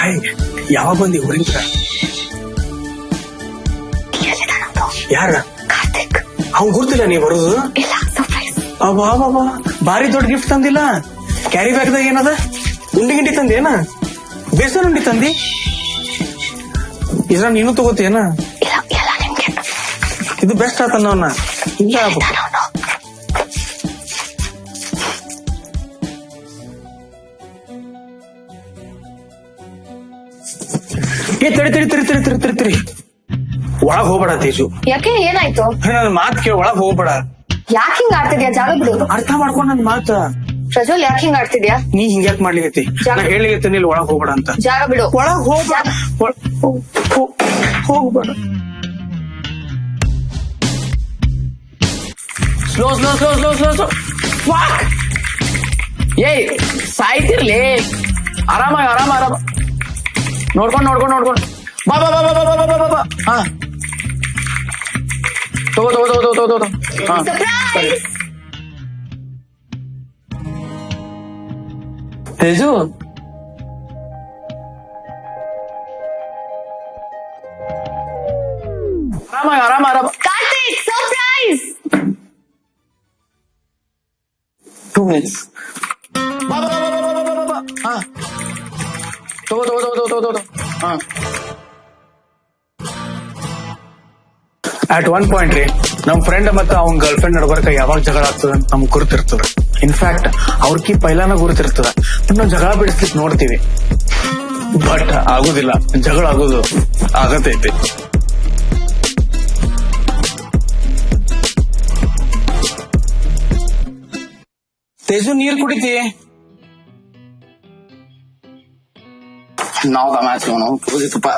Hi, ಯಾವಾಗ ಬಂದಿ ಊರಿಂದ? ಯಾರ? ಕಾರ್ತಿಕ್. ಅವ್ನ್ ಗುರ್ತಿಲ್ಲ ನೀ ಬರೋದು? ಇಲ್ಲ, ಸರ್ಪ್ರೈಸ್. ಅಬ್ಬಾ ಭಾರಿ ದೊಡ್ಡ ಗಿಫ್ಟ್ ತಂದಿಲ್ಲ. ಕ್ಯಾರಿ ಬ್ಯಾಗ್ದಾಗ ಏನದ? ಉಂಡಿ ಗಿಂಡಿ ತಂದೇನ? ಬೇಸನ್ ಉಂಡಿ ತಂದಿ? ಇದ್ರ ನೀನು ತಗೋತೇನ? ಇಲ್ಲ, ಎಲ್ಲ ನಿಮ್ಗೆ. ಇದು ಬೆಸ್ಟ್ ಆತನ್ನವನ್ನ ಹಿಂಗ ತಿರಿ ಒಳಗ್ ಹೋಗ್ಬೇಡ ತೇಜು. ಯಾಕೆ, ಏನಾಯ್ತು? ನನ್ ಮಾತ್ ಕೇಳಿ ಒಳಗ್ ಹೋಗ್ಬೇಡ. ಯಾಕೆ ಹಿಂಗ್ ಆಡ್ತಿದ್ಯಾ? ಜಾಗ ಬಿಡು. ಅರ್ಥ ಮಾಡ್ಕೊಂಡ್ ನನ್ ಮಾತ. ಪ್ರಜ್ವಲ್, ಯಾಕೆ ಹಿಂಗ್ ಆಡ್ತಿದ್ಯಾ? ನೀ ಹಿಂಗ್ಯಾಕ್ ಮಾಡ್ಲಿಕತ್ತಿ? ನಾ ಹೇಳಿಗತ್ತೀನಿ ಇಲ್ಲಿ ಒಳಗ್ ಹೋಗ್ಬೇಡ ಅಂತ. ಜಾಗ ಬಿಡು. ಒಳಗ್ ಹೋಗ್ಬೇಡ. ಹೋಗ್ಬೇಡ. Slow slow slow slow slow slow. ಏಯ್, ಸಾಯ್ತಿರ್ಲಿ. ಆರಾಮಾಗಿ ಆರಾಮ ಆರಾಮ ನೋಡ್ಕೊಂಡ್ ಬಾ ಬಾ ಬಾ ಬಾ ಬಾ ಬಾ ಬಾ ಬಾ. ಹಾ, ತಗೋ. ಹಾ, ಸರಿ. ತೇಜು, ಆರಾಮ. ಕಾರ್ತಿಕ್, ಸರ್ಪ್ರೈಸ್. 2 minutes. ಬಾ. ಹಾ, ತಗೋ. ಹಾ. ಅಟ್ ಒನ್ ಪಾಯಿಂಟ್ ರೀ, ನಮ್ ಫ್ರೆಂಡ್ ಮತ್ತೆ ಅವ್ನ ಗರ್ಲ್ ಫ್ರೆಂಡ್ ನಡ್ಬರ್ಕ ಯಾವಾಗ ಜಗಳ ಆಗ್ತದ ಅಂತ ನಮ್ಗ್ ಗುರುತಿರ್ತದ. ಇನ್ಫ್ಯಾಕ್ಟ್ ಅವ್ರಕಿ ಪೈಲಾನ ಗುರುತಿರ್ತದ. ನಾವ್ ಜಗಳ ಬಿಡಿಸ್ಲಿಕ್ ನೋಡ್ತೀವಿ, ಬಟ್ ಆಗುದಿಲ್ಲ. ಜಗಳ ಆಗುದು ಆಗತೈತಿ. ತೇಜು, ನೀರ್ ಕುಡಿತಿ? ನಾವು ಮ್ಯಾಚ್ ಪೂಜಿತಪ್ಪ,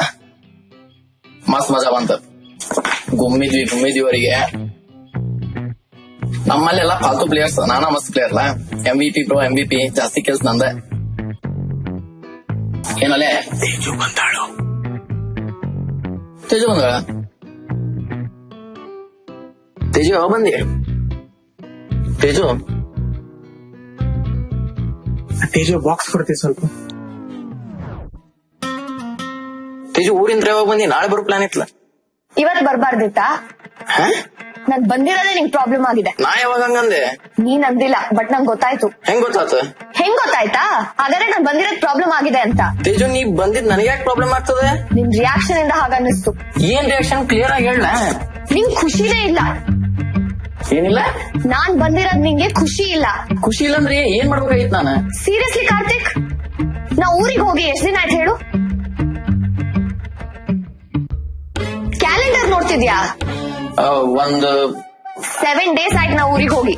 ಮಸ್ತ್ ಮಜಾ ಬಂತ. ಗುಮ್ಮಿದ್ವಿವರೆಗೆ. ನಮ್ಮಲ್ಲೆಲ್ಲ ಫಾಲ್ತು ಪ್ಲೇಯರ್ಸ್, ನಾನಾ ಮಸ್ತ್ ಪ್ಲೇಯರ್ ಅಲ್ಲ. MVP ಪ್ರೋ MVP ಜಾಸ್ತಿ ಕೆಲ್ಸ ನಂದ. ಏನಲ್ಲೇ ತೇಜು ಬಂದಾಳು. ತೇಜು ಬಂದಾಳ? ತೇಜು ಯಾವ ಬಂದಿ? ತೇಜು ಬಾಕ್ಸ್ ಕೊಡ್ತೀವಿ ಸ್ವಲ್ಪ. ತೇಜು, ಊರಿಂದ ಯಾವಾಗ ಬಂದಿ? ನಾಳೆ ಬರೋ ಪ್ಲಾನ್ ಇತ್ತಲ್ಲ. ಇವತ್ ಬರ್ಬಾರ್ದಿತ್ತಾ? ನಾನ್ ಬಂದಿರೋದೇ ನಿಂಗ್ ಪ್ರಾಬ್ಲಮ್ ಆಗಿದೆ. ನಾ ಯಾವಾಗ ಹಂಗಂದೆ? ನೀನ್ ಅಂದಿಲ್ಲ, ಬಟ್ ನಂಗ್ ಗೊತ್ತಾಯ್ತು. ಹೆಂಗ್ ಗೊತ್ತಾಯ್ತಾ? ಹಾಗಾದ್ರೆ ನಾನ್ ಬಂದಿರೋದ್ ಪ್ರಾಬ್ಲಮ್ ಆಗಿದೆ ಅಂತ. ತೇಜು, ನೀ ಬಂದಿದ್ ನನಗೆ ಯಾಕೆ ಪ್ರಾಬ್ಲಮ್ ಆಗ್ತದೆ? ನಿನ್ ರಿಯಾಕ್ಷನ್ ಇಂದ ಹಾಗನ್ನಿಸ್ತು. ಏನ್ ರಿಯಾಕ್ಷನ್? ಕ್ಲಿಯರ್ ಆಗಿ ಹೇಳ. ನಿಂಗ್ ಖುಷಿನೇ ಇಲ್ಲ. ಏನಿಲ್ಲ? ನಾನ್ ಬಂದಿರೋದ್ ನಿಂಗೆ ಖುಷಿ ಇಲ್ಲ. ಖುಷಿ ಇಲ್ಲ ಅಂದ್ರೆ ಏನ್ ಮಾಡ್ಬೇಕಾಗಿತ್ತು ನಾನು? ಸೀರಿಯಸ್ಲಿ ಕಾರ್ತಿಕ್, ನಾ ಊರಿಗೆ ಹೋಗಿ ಎಷ್ಟ್ ದಿನ ಆಯ್ತು ಹೇಳು? ಕ್ಯಾಲೆಂಡರ್ ನೋಡ್ತಿದ್ಯಾ? ಒಂದು 7 days ಆಯ್ತು ನಾ ಊರಿಗೆ ಹೋಗಿ.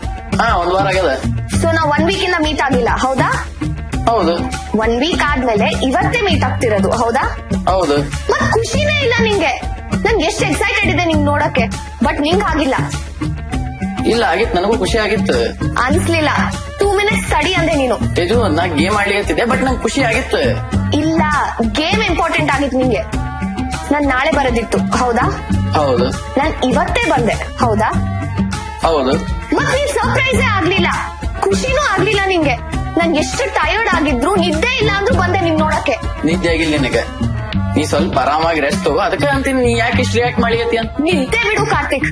ಒಂದ್ ವಾರ ಆಗ್ಯದ. ಸೊ ನಾ 1 week ಇಂದ ಮೀಟ್ ಆಗಿಲ್ಲ, ಹೌದಾ? ಹೌದು. 1 week ಆದ್ಮೇಲೆ ಇವತ್ತೇ ಮೀಟ್ ಆಗ್ತಿರೋದು, ಹೌದಾ? ಹೌದು. ಮತ್ ಖುಷಿನೇ ಇಲ್ಲ ನಿಂಗೆ. ನನ್ಗೆ ಎಷ್ಟು ಎಕ್ಸೈಟೆಡ್ ಇದೆ ನಿಂಗ್ ನೋಡಕ್ಕೆ, ಬಟ್ ನಿಂಗ್ ಆಗಿಲ್ಲ. ಇಲ್ಲ, ಆಗಿತ್ತು. ನನಗೂ ಖುಷಿ ಆಗಿತ್ತು. ಅನ್ಸ್ಲಿಲ್ಲ. 2 minutes ಸ್ಟಡಿ ಅಂದೆ ನೀನು. ತೇಜು, ನಾ ಗೇಮ್ ಆಡ್ಲಿಕ್ಕೆ, ಬಟ್ ನಂಗೆ ಖುಷಿ ಆಗಿತ್ತು. ಇಲ್ಲ, ಗೇಮ್ ಇಂಪಾರ್ಟೆಂಟ್ ಆಗಿತ್ತು ನಿಂಗೆ. ನಾನ್ ನಾಳೆ ಬರೋದಿತ್ತು, ಹೌದಾ? ಹೌದು. ನಾನ್ ಇವತ್ತೇ ಬಂದೆ, ಹೌದಾ? ಹೌದು. ಮತ್ ನೀನ್ ಸರ್ಪ್ರೈಸೇ ಆಗ್ಲಿಲ್ಲ, ಖುಷಿನೂ ಆಗ್ಲಿಲ್ಲ ನಿಂಗೆ. ನನ್ ಎಷ್ಟು ಟಯರ್ಡ್ ಆಗಿದ್ರು, ನಿದ್ದೆ ಇಲ್ಲ ಅಂದ್ರೂ ಬಂದೆ ನಿನ್ ನೋಡಕ್ಕೆ. ನಿದ್ದೆ ಆಗಿಲ್ಲ ನಿನಗೆ? ನೀ ಸ್ವಲ್ಪ ಆರಾಮಾಗಿ ರೆಸ್ಟ್ ತಗೋ. ಅದಕ್ಕೆ ಅಂತೀನಿ, ನೀ ಯಾಕೆ ಇಷ್ಟು ರಿಯಾಕ್ಟ್ ಮಾಡ್ಲಿಕತ್ತಿ ಅಂತ. ನಿದ್ದೆ ಬಿಡು ಕಾರ್ತಿಕ್.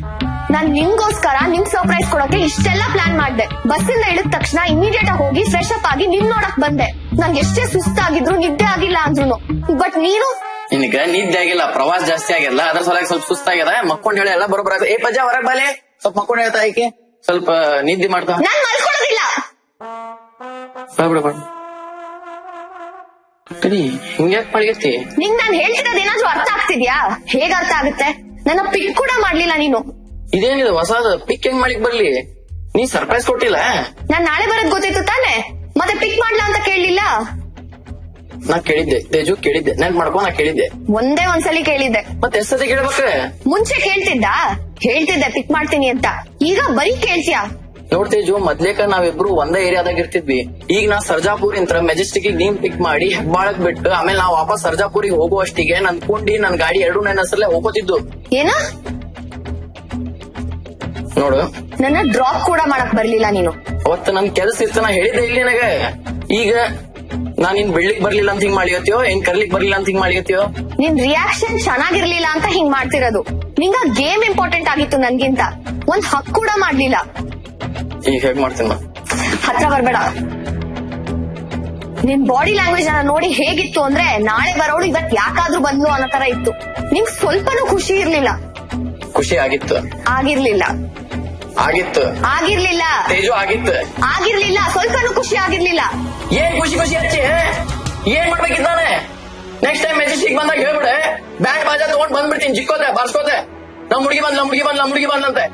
ನಾನ್ ನಿಮ್ಗೋಸ್ಕರ ನಿಮ್ ಸರ್ಪ್ರೈಸ್ ಕೊಡೋಕೆ ಇಷ್ಟೆಲ್ಲಾ ಪ್ಲಾನ್ ಮಾಡ್ದೆ. ಬಸ್ಸಿಂದ ಇಳಿದ ತಕ್ಷಣ ಇಮಿಡಿಯೇಟ್ ಆಗಿ ಹೋಗಿ ಫ್ರೆಶ್ ಅಪ್ ಆಗಿ ನಿನ್ ನೋಡಕ್ ಬಂದೆ. ನಂಗೆ ಎಷ್ಟೇ ಸುಸ್ತಾಗಿದ್ರು, ನಿದ್ದೆ ಆಗಿಲ್ಲ ಅಂದ್ರು. ಬಟ್ ನೀನು? ನಿನಗ ನಿದ್ದೆ ಆಗಿಲ್ಲ, ಪ್ರವಾಸ ಜಾಸ್ತಿ ಆಗಿಲ್ಲ, ಅದ್ರ ಸಲುವಾಗಿ ಸ್ವಲ್ಪ ಸುಸ್ತಾಗ್ಯದ. ಮಕ್ಕೊಂಡ್ ಹೇಳಿ ಎಲ್ಲ ಬರೋಬರ. ಏ ಪಜ್ಜ, ಹೊರಗ್ ಬಾಲೆ, ಸ್ವಲ್ಪ ಮಕ್ಕೊಂಡ್ ಹೇಳ್ತಾ ಆಯ್ಕೆ. ಸ್ವಲ್ಪ ನಿದ್ದೆ ಮಾಡ್ತಾ. ನಾನ್ ಮಲ್ಕೊಳ್ಳೋದಿಲ್ಲ. ಹಿಂಗ್ಯಾಕ್ ಮಾಡ್ಗತ್ತಿ? ನಿಂಗ್ ನಾನ್ ಹೇಳ್ತಿರೋದ್ ಏನಾದ್ರೂ ಅರ್ಥ ಆಗ್ತಿದ್ಯಾ? ಹೇಗ್ ಅರ್ಥ ಆಗುತ್ತೆ? ನನ್ನ ಪಿಕ್ ಕೂಡ ಮಾಡ್ಲಿಲ್ಲ ನೀನು. ಇದೇನಿದೆ ಹೊಸದ? ಪಿಕ್ ಹೆಂಗ್ ಮಾಡಿಕ್ ಬರ್ಲಿ? ನೀ ಸರ್ಪ್ರೈಸ್ ಕೊಟ್ಟಿಲ್ಲ? ನಾನ್ ನಾಳೆ ಬರೋದ್ ಗೊತ್ತಿತ್ತು ತಾನೆ, ಮತ್ತೆ ಪಿಕ್ ಮಾಡ್ಲಾ ಅಂತ ಕೇಳಲಿಲ್ಲ. ನಾ ಕೇಳಿದ್ದೆ ತೇಜು, ಕೇಳಿದ್ದೆ. ನೆನ್ಪ್ ಮಾಡ್ಕೊ, ನಾ ಕೇಳಿದ್ದೆ. ಒಂದೇ ಒಂದ್ಸಲಿ ಕೇಳಿದ್ದೆ. ಮತ್ತೆ ಎಷ್ಟ್ ಸತಿ ಕೇಳ್ಬೇಕ್ರೆ? ಮುಂಚೆ ಹೇಳ್ತಿದ್ದೆ ಪಿಕ್ ಮಾಡ್ತೀನಿ ಅಂತ. ಈಗ ಬರೀ ಕೇಳ್ತೀಯಾ? ನೋಡ್ ತೇಜು, ಮೊದ್ಲೇಕ ನಾವಿಬ್ರು ಒಂದೇ ಏರಿಯಾದಾಗ ಇರ್ತಿದ್ವಿ. ಈಗ ನಾ ಸರ್ಜಾಪುರ್ ಇಂತ್ರ ಮೆಜೆಸ್ಟಿಕ್ ನೀನ್ ಪಿಕ್ ಮಾಡಿ ಹೆಬ್ಬಾಳಕ್ ಬಿಟ್ಟು ಆಮೇಲೆ ನಾವ್ ವಾಪಸ್ ಸರ್ಜಾಪುರಿಗೆ ಹೋಗುವಷ್ಟಿಗೆ ನನ್ ಕುಂಡಿ ನನ್ ಗಾಡಿ ಎರಡು ನನ್ನ ಹೆಸರಲ್ಲೇ ಹೋಗೋತಿದ್ದು. ಏನ? ನೋಡು, ನನ್ನ ಡ್ರಾಪ್ ಕೂಡ ಮಾಡಕ್ ಬರ್ಲಿಲ್ಲ ನೀನು. ಅವತ್ತು ನನ್ ಕೆಲ್ಸ ಇತ್ತು, ನಾ ಹೇಳಿದ್ದೆ ಇಲ್ಲಿ ನನಗ. ಈಗ ನಾನ್ ಇನ್ ಬೆಳ್ಳಿಗ್ ಬರ್ಲಿಲ್ಲ ಅಂತ ಹಿಂಗ್ ಮಾಡಿಯತ್ತೀಯೋ ಏನ್ ಕರ್ಲಿಕ್ ಬರ್ಲಿಲ್ಲ ಅಂತ ಹಿಂಗ್ ಮಾಡಿಯತ್ತೀಯೋ? ನಿನ್ ರಿಯಾಕ್ಷನ್ ಚೆನ್ನಾಗಿರ್ಲಿಲ್ಲ ಅಂತ ಹಿಂಗ್ ಮಾಡ್ತಿರೋದು. ನಿಂಗ ಗೇಮ್ ಇಂಪಾರ್ಟೆಂಟ್ ಆಗಿತ್ತು ನನ್ಗಿಂತ. ಒಂದ್ ಹಕ್ ಕೂಡ ಮಾಡ್ಲಿಲ್ಲ. ಈಗ ಹೇಗ್ ಮಾಡ್ತೀನಿ? ಹತ್ರ ಬರ್ಬೇಡ. ನಿನ್ ಬಾಡಿ ಲ್ಯಾಂಗ್ವೇಜ್ ಅನ್ನ ನೋಡಿ ಹೇಗಿತ್ತು ಅಂದ್ರೆ ನಾಳೆ ಬರೋಳು ಇವತ್ ಯಾಕಾದ್ರೂ ಬಂದ್ಲು ಅನ್ನೋ ತರ ಇತ್ತು. ನಿಂಗ್ ಸ್ವಲ್ಪನೂ ಖುಷಿ ಇರ್ಲಿಲ್ಲ. ಖುಷಿ ಆಗಿತ್ತು? ಆಗಿರ್ಲಿಲ್ಲ. ಆಗಿತ್ತು? ಆಗಿರ್ಲಿಲ್ಲ. ತೇಜು ಆಗಿತ್ತು? ಆಗಿರ್ಲಿಲ್ಲ. ಸ್ವಲ್ಪನೂ ಖುಷಿ ಆಗಿರ್ಲಿಲ್ಲ. ಏನ್ ಖುಷಿ ಖುಷಿ ಹಚ್ಚಿ ಏನ್ ಮಾಡ್ಬೇಕಿದ್ ನಾನೆ? ನೆಕ್ಸ್ಟ್ ಟೈಮ್ ಮೆಜೆಸ್ಟಿಕ್ ಬಂದಾಗ ಹೇಳ್ಬಿಡೆ, ಬ್ಯಾಂಡ್ ಬಾಜಾ ತಗೊಂಡ್ ಬಂದ್ಬಿಡ್ತೀನಿ, ಜಿಕ್ಕೋತೆ ಬಾರ್ಸ್ಕೋತೆ, ನಮ್ ಹುಡುಗಿ ಬಂದ್ಲಂತೆ.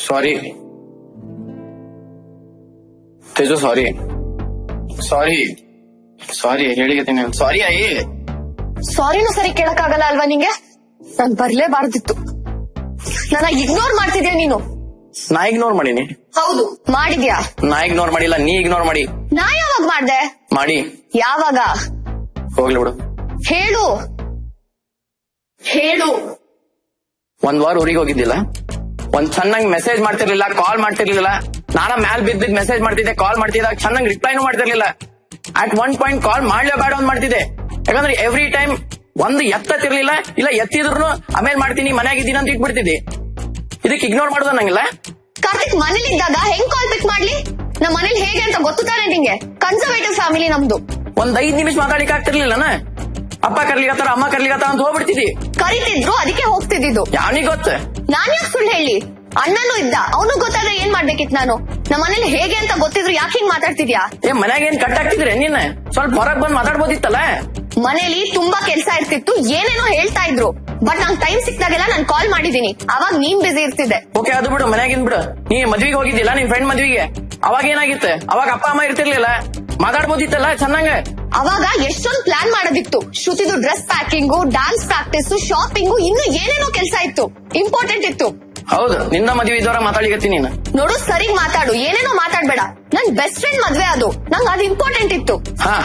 ಸಾರಿ ತೇಜು, ಸಾರಿ ಹೇಳಿದ್ದೀನಿ. ಸಾರಿ ಅಯ್ಯ. ಸಾರಿನೂ ಸರಿ ಕೇಳಕ್ಕಾಗಲ್ಲ ಅಲ್ವಾ ನಿಂಗೆ? ನಾನ್ ಬರ್ಲೇಬಾರ್ದಿತ್ತು. ನನ್ನ ಇಗ್ನೋರ್ ಮಾಡ್ತಿದ್ಯಾ ನೀನು? ನಾ ಇಗ್ನೋರ್ ಮಾಡೀನಿ? ಹೌದು ಮಾಡಿದ್ಯಾ. ನಾ ಇಗ್ನೋರ್ ಮಾಡಿಲ್ಲ, ನೀ ಇಗ್ನೋರ್ ಮಾಡಿ. ನಾ ಯಾವಾಗ ಮಾಡ್ದೆ? ಮಾಡಿ. ಯಾವಾಗ? ಹೋಗ್ಲಿ ಬಿಡು. ಹೇಳು. ಒಂದ್ ವಾರ ಊರಿಗೆ ಹೋಗಿದ್ದಿಲ್ಲ, ಒಂದ್ ಚೆನ್ನಾಗ್ ಮೆಸೇಜ್ ಮಾಡ್ತಿರ್ಲಿಲ್ಲ, ಕಾಲ್ ಮಾಡ್ತಿರ್ಲಿಲ್ಲ. ನಾನ ಮ್ಯಾಲ್ ಬಿದ್ದಿದ್ ಮೆಸೇಜ್ ಮಾಡ್ತಿದ್ದೆ, ಕಾಲ್ ಮಾಡ್ತಿದ್ದಾಗ ಚೆನ್ನಾಗ್ ರಿಪ್ಲೈನು ಮಾಡ್ತಿರ್ಲಿಲ್ಲ. ಅಟ್ ಒನ್ ಪಾಯಿಂಟ್ ಕಾಲ್ ಮಾಡ್ಲೇಬೇಡ ಅಂತ ಮಾಡ್ತಿದ್ದೆ. ಯಾಕಂದ್ರೆ ಎವ್ರಿ ಟೈಮ್ ಒಂದು ಎತ್ತತಿರ್ಲಿಲ್ಲ, ಇಲ್ಲ ಎತ್ತಿದ್ರು ಆಮೇಲೆ ಮಾಡ್ತೀನಿ ಮನ್ಯಾಗಿದ್ದೀನಿ ಅಂತ ಇಟ್ಬಿಡ್ತಿದ್ದೆ. ಇದಕ್ಕೆ ಇಗ್ನೋರ್ ಮಾಡೋದ ನಂಗಿಲ್ಲ. ಕಾರ್ತಿಕ್ ಮನೇಲಿ ಇದ್ದಾಗ ಹೆಂಗ್ ಕಾಲ್ ಪಿಕ್ ಮಾಡ್ಲಿ? ನಮ್ ಮನೇಲಿ ಹೇಗೆ ಅಂತ ಗೊತ್ತು ತಾನೆ ನಿಂಗೆ. ಕನ್ಸರ್ವೇಟಿವ್ ಫ್ಯಾಮಿಲಿ ನಮ್ದು. ಒಂದ್ 5 ನಿಮಿಷ ಮಾತಾಡಿಕ್ ಆಗ್ತಿರ್ಲಿಲ್ಲನ? ಅಪ್ಪ ಕರ್ಲಿಗತ್ತಾರ, ಅಮ್ಮ ಕರ್ಲಿಗತ್ತಾರ ಅಂತ ಹೋಗ್ಬಿಡ್ತಿದ್ದಿ. ಕರಿತಿದ್ರು, ಅದಕ್ಕೆ ಹೋಗ್ತಿದ್ದು. ಯಾವನಿಗ್ ಗೊತ್ತ? ನಾನ್ ಯಾಕೆ ಸುಳ್ಳು ಹೇಳಿ? ಅಣ್ಣನೂ ಇದ್ದ, ಅವನು ಗೊತ್ತಾದ್ರೆ ಏನ್ ಮಾಡ್ಬೇಕಿತ್ ನಾನು? ನಮ್ಮ ಮನೇಲಿ ಹೇಗೆ ಅಂತ ಗೊತ್ತಿದ್ರು ಯಾಕೆ ಹಿಂಗ್ ಮಾತಾಡ್ತಿದ್ಯಾ? ಮನ್ಯಾಗ ಏನ್ ಕಟ್ ಆಗ್ತಿದ್ರೆ ನೀನ್ ಸ್ವಲ್ಪ ಹೊರಗ್ ಬಂದ್ ಮಾತಾಡ್ಬೋದಿತ್ತಲ್ಲ. ಮನೇಲಿ ತುಂಬಾ ಕೆಲ್ಸ ಇರ್ತಿತ್ತು, ಏನೇನೋ ಹೇಳ್ತಾ ಇದ್ರು. ಬಟ್ ನಂಗ್ ಟೈಮ್ ಸಿಕ್ತಾಗೆಲ್ಲ ನಾನ್ ಕಾಲ್ ಮಾಡಿದೀನಿ. ಅವಾಗ ನೀನ್ ಬಿಸಿ ಇರ್ತಿದ್ದೆ. ಓಕೆ, ಅದು ಬಿಡು, ಮನ್ಯಾಗಿಂದ್ ಬಿಡು. ನೀ ಮದ್ವಿಗೆ ಹೋಗಿದ್ದಿಲ್ಲ, ನಿನ್ ಫ್ರೆಂಡ್ ಮದ್ವಿಗೆ. ಅವಾಗ ಏನಾಗಿತ್ತು? ಅವಾಗ ಅಪ್ಪ ಅಮ್ಮ ಇರ್ತಿರ್ಲಿಲ್ಲ, ಮಾತಾಡ್ಬೋದಿತ್ತಲ್ಲ ಚೆನ್ನಾಗ. ಅವಾಗ ಎಷ್ಟೊಂದ್ ಪ್ಲಾನ್ ಮಾಡೋದಿತ್ತು. ಶ್ರುತಿದು dress packing, dance practice, shopping, ಇನ್ನು ಏನೇನೋ ಕೆಲ್ಸ ಇತ್ತು, ಇಂಪಾರ್ಟೆಂಟ್ ಇತ್ತು. ಹೌದು, ನಿನ್ನ ಮದ್ವೆ ಇದ್ದವರ ಮಾತಾಡಿಗತ್ತೀನಿ ನೀನು. ನೋಡು, ಸರಿಗ್ ಮಾತಾಡು, ಏನೇನೋ ಮಾತಾಡ್ಬೇಡ. ನನ್ ಬೆಸ್ಟ್ ಫ್ರೆಂಡ್ ಮದ್ವೆ ಅದು, ನಂಗ್ ಅದು ಇಂಪಾರ್ಟೆಂಟ್ ಇತ್ತು. ಹಾ,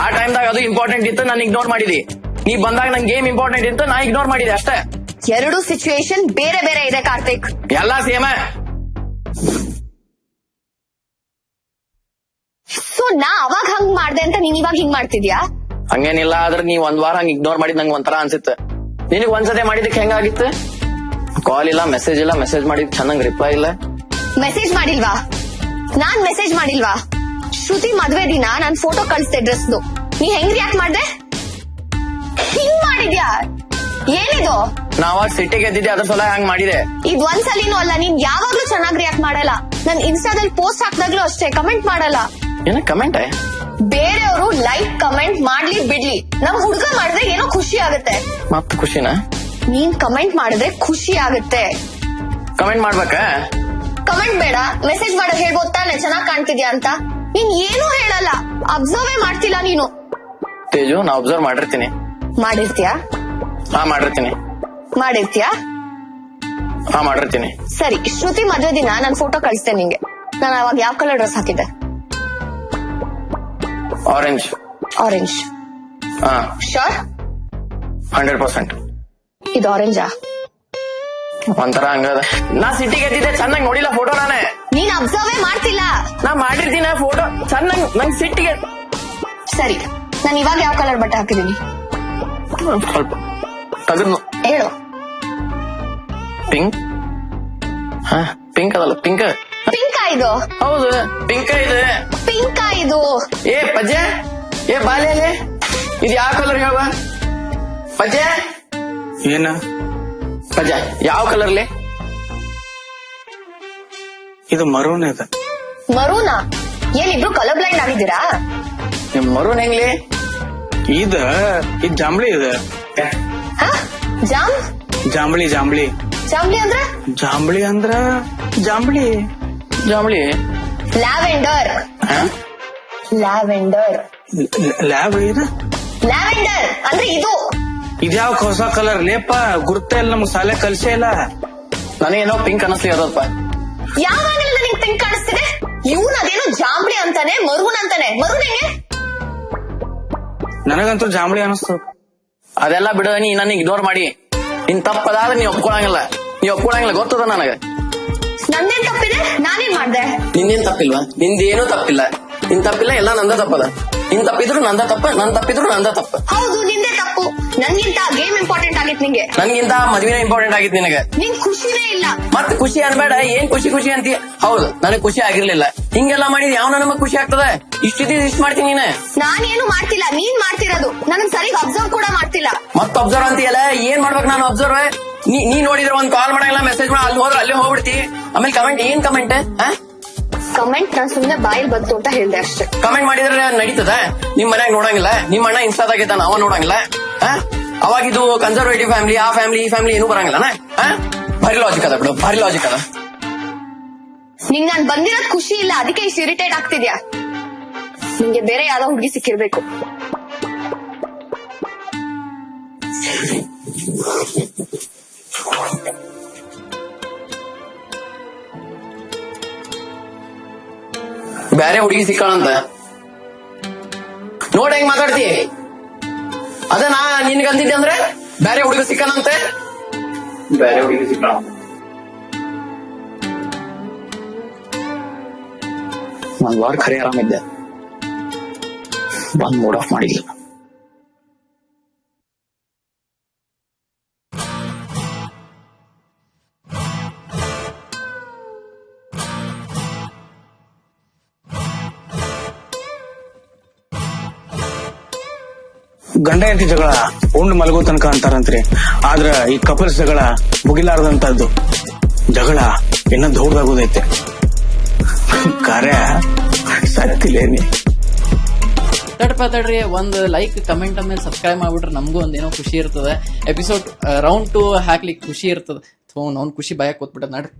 ಆ ಟೈಮ್ದಾಗ ಅದು ಇಂಪಾರ್ಟೆಂಟ್ ಇತ್ತು, ನಾನು ಇಗ್ನೋರ್ ಮಾಡಿದಿ. ನೀ ಬಂದಾಗ ನನ್ ಗೇಮ್ ಇಂಪಾರ್ಟೆಂಟ್ ಇತ್ತು, ನಾ ಇಗ್ನೋರ್ ಮಾಡಿದೆ ಅಷ್ಟೇ. ಎರಡು ಸಿಚುವೇಶನ್ ಬೇರೆ ಬೇರೆ ಇದೆ ಕಾರ್ತಿಕ್. ಎಲ್ಲಾ ಸೇಮ. ಸೊ ನಾ ಅವಾಗ ಹಂಗ್ ಮಾಡ್ದೆ ಅಂತ ನೀನ್ ಇವಾಗ ಹಿಂಗ್ ಮಾಡ್ತಿದ್ಯಾ? ಹಂಗೇನಿಲ್ಲ, ಆದ್ರೆ ನೀವ್ ಒಂದ್ ವಾರ ಹಂಗ ಇಗ್ನೋರ್ ಮಾಡಿದ್ ನಂಗೆ ಒಂಥರ ಅನ್ಸಿತ್ತು. ನಿನಗ್ ಒಂದ್ಸತಿ ಮಾಡಿದಕ್ಕೆ ಹೆಂಗಾಗಿತ್ತು? ಕಾಲ್ ಇಲ್ಲ, ಮೆಸೇಜ್ ಇಲ್ಲ, ಮೆಸೇಜ್ ಮಾಡಿದ್ ಚೆನ್ನಾಗ್ ರಿಪ್ಲೈ ಇಲ್ಲ. ಮೆಸೇಜ್ ಮಾಡಿಲ್ವಾ? ನಾನ್ ಮೆಸೇಜ್ ಮಾಡಿಲ್ವಾ? ಶ್ರುತಿ ಮದ್ವೆ ದಿನ ನಾನ್ ಫೋಟೋ ಕಳಿಸ್ದೆ ಡ್ರೆಸ್ದು. ನೀ ಹೆಂಗ್ ರಿಯಾಕ್ಟ್ ಮಾಡ್ದೆ? ಹಿಂಗ್ ಮಾಡಿದ್ಯಾ? ಏನಿದು? ನಾವಾಗ ಸಿಟ್ಟಿಗೆ ಎದ್ದಿದ್ದೆ, ಅದ್ರ ಸಲ ಹಂಗ್ ಮಾಡಿದೆ. ಇದ್ ಒಂದ್ಸಲಿನೂ ಅಲ್ಲ, ನೀನ್ ಯಾವಾಗ್ಲೂ ಚೆನ್ನಾಗ್ ರಿಯಾಕ್ಟ್ ಮಾಡಲ್ಲ. ನನ್ ಇನ್ಸ್ಟಾದಲ್ಲಿ ಪೋಸ್ಟ್ ಹಾಕ್ದಾಗ್ಲೂ ಅಷ್ಟೇ ಕಮೆಂಟ್ ಮಾಡಲ್ಲ. ಏನ ಕಮೆಂಟ್? ಬೇರೆಯವರು ಲೈಕ್ ಕಮೆಂಟ್ ಮಾಡ್ಲಿ ಬಿಡ್ಲಿ, ನಮ್ ಹುಡ್ಗ ಮಾಡಿದ್ರೆ ಏನೋ ಖುಷಿ ಆಗುತ್ತೆ. ಮತ್ ಖುಷಿನ? ನೀನ್ ಕಮೆಂಟ್ ಮಾಡಿದ್ರೆ ಖುಷಿ ಆಗುತ್ತೆ. ಕಮೆಂಟ್ ಮಾಡ್ಬೇಕಾ? ಕಮೆಂಟ್ ಬೇಡ, ಮೆಸೇಜ್ ಮಾಡೋದ್ ಹೇಳ್ಬೋದ್ ತಾನೆ ಚೆನ್ನಾಗ್ ಕಾಣ್ತಿದ್ಯಾ ಅಂತ. ನೀನ್ ಏನೂ ಹೇಳಲ್ಲ, ಅಬ್ಸರ್ವೇ ಮಾಡ್ತಿಲ್ಲ ನೀನು. ತೇಜು, ನಾ ಅಬ್ಸರ್ವ್ ಮಾಡಿರ್ತೀನಿ. ಮಾಡಿರ್ತೀಯಾ? ಹಾ, ಮಾಡಿರ್ತೀನಿ. ಹಾ, ಮಾಡಿರ್ತೀನಿ. ಸರಿ, ಶ್ರುತಿ ಮದ್ವೆ ದಿನ ನಾನ್ ಫೋಟೋ ಕಳಿಸ್ತೇನೆ ನಿಂಗೆ. ನಾನು ಅವಾಗ ಯಾವ ಕಲರ್ ಡ್ರೆಸ್ ಹಾಕಿದ್ದೆ? ಆರೆಂಜ್. ಹಾ, ಶೋರ್? 100%. ಇದು ಆರೆಂಜಾ? ಒಂಥರ ಹಂಗದ. ನಾ ಸಿಟ್ಟಿಗೆ ಎದ್ದಿದ್ದೆ, ಚೆನ್ನಾಗಿ ನೋಡಿಲ್ಲ ಫೋಟೋ ನಾನೇ. ನೀನ್ ಅಬ್ಸರ್ವೇ ಮಾಡ್ತಿಲ್ಲ. ನಾ ಮಾಡಿರ್ತೀನಿ ಫೋಟೋ ಚೆನ್ನಾಗಿ, ನಂಗ್ ಸಿಟ್ಟಿಗೆ. ಸರಿ, ನಾನು ಇವಾಗ ಯಾವ ಕಲರ್ ಬಟ್ಟೆ ಹಾಕಿದೀನಿ? ಸ್ವಲ್ಪ ತಗದ್ನು ಹೇಳು. ಪಿಂಕ್. ಹಾ, ಪಿಂಕ್ ಅದಲ್ಲ, ಪಿಂಕ್. ಇದು? ಹೌದು, ಪಿಂಕ್ ಇದೆ. ಇದು? ಏ ಪಜ್ಜೆ, ಏ ಬಾಲೆ, ಇದು ಯಾವ ಕಲರ್ ಹೇಳುವ ಪಜ್ಜೆ? ಏನ ಪಜ್ಜ, ಯಾವ ಕಲರ್ಲಿ? ಇದು ಮರೂನ್ ಇದೆ. ಮರೂನಾ? ಏನಿಬ್ರು ಕಲರ್ ಬ್ಲೈಂಡ್ ಆಗಿದ್ದೀರಾ? ಮರೂನ್ ಹೆಂಗ್ಲಿ? ಇದು ಜಾಂಬಳಿ ಇದೆ. ಜಾಂಬಳಿ ಜಾಂಬ್ಲಿ ಅಂದ್ರೆ? ಜಾಂಬಳಿ ಅಂದ್ರ ಜಾಂಬಳಿ. ಲ್ಯಾವೆಂಡರ್. ಲ್ಯಾಬ್ ಇದು. ಲ್ಯಾವೆಂಡರ್ ಅಂದ್ರೆ ಇದು. ಇದ್ಯಾವ ಹೊಸ ಕಲರ್ ಲೇಪ? ಗುರ್ತ ಇಲ್ಲ, ನಮ್ಗ್ ಶಾಲೆ ಕಲ್ಸೇ ಇಲ್ಲ. ನನಗೇನೋ ಪಿಂಕ್ ಅನಸ್ಲಿ ಅದಪ್ಪ. ಯಾವಾಗ ನಿಂಗೆ ಪಿಂಕ್ ಕಾಣಿಸ್ತಿದೆ? ಇವನ್ ಅದೇನೋ ಜಾಂಬಳಿ ಅಂತಾನೆ ಮರುನ್ ಅಂತಾನೆ. ಮರುನ್ ಹೆಂಗೆ? ನನಗಂತೂ ಜಾಂಬಳಿ ಅನಿಸ್ತು. ಅದೆಲ್ಲ ಬಿಡು, ನೀ ನನ್ನ ಇಗ್ನೋರ್ ಮಾಡಿ. ನಿನ್ ತಪ್ಪದಾದ್ರೆ ನೀ ಒಪ್ಕೊಳಂಗಿಲ್ಲ ಗೊತ್ತದ ನನಗೆ. ನಂದೇನ್ ತಪ್ಪಿದೆ? ನಾನೇನ್ ಮಾಡ್ದೆ? ನಿಂದೇನ್ ತಪ್ಪಿಲ್ವಾ? ನಿಂದೇನು ತಪ್ಪಿಲ್ಲ, ನಿನ್ ತಪ್ಪಿಲ್ಲ, ಎಲ್ಲ ನಂದ ತಪ್ಪದ. ನಿನ್ ತಪ್ಪಿದ್ರು ನಂದ ತಪ್ಪ, ನನ್ ತಪ್ಪಿದ್ರು ನಂದ ತಪ್ಪ. ಹೌದು, ನಿಂದೆ ತಪ್ಪು. ನನ್ಗಿಂತ ಗೇಮ್ ಇಂಪಾರ್ಟೆಂಟ್ ಆಗಿತ್ ನಿಂಗೆ. ನನ್ಗಿಂತ ಮದ್ವೆನೇ ಇಂಪಾರ್ಟೆಂಟ್ ಆಗಿತ್ತು ನಿನಗೆ. ನಿಂಗ್ ಖುಷಿನೇ ಇಲ್ಲ. ಮತ್ ಖುಷಿ ಅನ್ಬೇಡ. ಏನ್ ಖುಷಿ ಅಂತಿ? ಹೌದು, ನನಗ್ ಖುಷಿ ಆಗಿರ್ಲಿಲ್ಲ. ಹಿಂಗೆಲ್ಲ ಮಾಡಿದ್ ಯಾವ ನಮಗ್ ಖುಷಿ ಆಗ್ತದೆ? ಇಷ್ಟ ಮಾಡ್ತೀನಿ ನೀನೆ. ನಾನೇನು ಮಾಡ್ತಿಲ್ಲ, ನೀನ್ ಮಾಡ್ತಿರೋದು. ನನಗ್ ಸರಿಗ್ ಅಬ್ಸರ್ವ್ ಕೂಡ ಮಾಡ್ತಿಲ್ಲ. ಮತ್ ಅಬ್ಸರ್ವ್ ಅಂತೀಯಲ್ಲ, ಏನ್ ಮಾಡ್ಬೇಕು ನಾನು ಅಬ್ಸರ್ವ್? ನೀ ನೋಡಿದ್ರೆ ಒಂದ್ ಕಾಲ್ ಮಾಡಂಗಿಲ್ಲ, ಮೆಸೇಜ್ ಮಾಡ, ಅಲ್ಲಿ ಹೋದ್ರೆ ಅಲ್ಲೇ ಹೋಗ್ಬಿಡ್ತಿ. ಆಮೇಲೆ ಕಮೆಂಟ್ ಏನ್ ಕಮೆಂಟ್? ಕಮೆಂಟ್ ನಾನ್ ಸುಮ್ನೆ ಬಾಯಿಲ್ ಬಂತು ಅಂತ ಹೇಳ್ದೆ ಅಷ್ಟೇ. ಕಮೆಂಟ್ ಮಾಡಿದ್ರೆ ನಡೀತದ? ನಿಮ್ ಮನ್ಯಾಗ ನೋಡಂಗಿಲ್ಲ, ನಿಮ್ ಅಣ್ಣ ಇನ್ಸ್ಟಾದಾಗಿದ್ದಾನ, ಅವ ನೋಡಂಗಿಲ್ಲ. ಅವಾಗಿದು ಕನ್ಸರ್ವೇಟಿವ್ ಫ್ಯಾಮಿಲಿ, ಆ ಫ್ಯಾಮಿಲಿ, ಈ ಫ್ಯಾಮಿಲಿ ಏನೂ ಬರಂಗಿಲ್ಲ. ಭಾರಿ ಲಾಜಿಕ್ ಅದ ಬಿಡು, ಭಾರಿ ಲಾಜಿಕ್ ಅದ. ನಿಂಗ್ ನಾನ್ ಬಂದಿರೋದ್ ಖುಷಿ ಇಲ್ಲ, ಅದಕ್ಕೆ ಇಷ್ಟು ಇರಿಟೇಟ್ ಆಗ್ತಿದ್ಯಾ? ನಿಂಗೆ ಬೇರೆ ಯಾವ್ದೋ ಹುಡುಗಿ ಸಿಕ್ಕಿರ್ಬೇಕು. ಬ್ಯಾರೆ ಹುಡುಗಿ ಸಿಕ್ಕಾಳಂತ ನೋಡ್ ಹೆಂಗ್ ಮಾತಾಡ್ತಿ. ಅದ ನಾ ನಿನ್ಗೆ ಅಂದಿದ್ದೆ ಅಂದ್ರೆ ಬ್ಯಾರೆ ಹುಡುಗಿ ಸಿಕ್ಕಾನಂತೆ. ಬ್ಯಾರೆ ಹುಡುಗಿ ಸಿಕ್ಕಾಳ. ಒಂದ್ ವಾರ ಖರೆ ಆರಾಮಿದ್ದೆ, ಬಂದ್ ಮೂಡ್ ಆಫ್ ಮಾಡಿಲ್ಲ. ಗಂಡ ಹೆಂಡತಿ ಜಗಳ ಉಂಡ್ ಮಲಗೋ ತನಕ ಅಂತಾರಂತ್ರಿ. ಆದ್ರ ಈ ಕಪಲ್ಸ್ ಜಗಳ ಮುಗಿಲಾರದಂತದ್ದು ಜಗಳ ಇನ್ನ ದೊಡ್ಡದಾಗೋದೈತೆ. ಕಾರ್ಯ ಸತ್ತಿಲೇನಿ. ತಡ್ರಿ, ಒಂದ್ ಲೈಕ್ ಕಮೆಂಟ್ ಆಮೇಲೆ ಸಬ್ಸ್ಕ್ರೈಬ್ ಮಾಡ್ಬಿಟ್ರೆ ನಮಗೂ ಒಂದೇನೋ ಖುಷಿ ಇರ್ತದೆ. ಎಪಿಸೋಡ್ ರೌಂಡ್ 2 ಹಾಕ್ಲಿಕ್ಕೆ ಖುಷಿ ಇರ್ತದೆ. ಅವ್ನ್ ಖುಷಿ ಭಯ ಕೂತ್ಬಿಟ್ಟದ. ನಡ್ರಿ.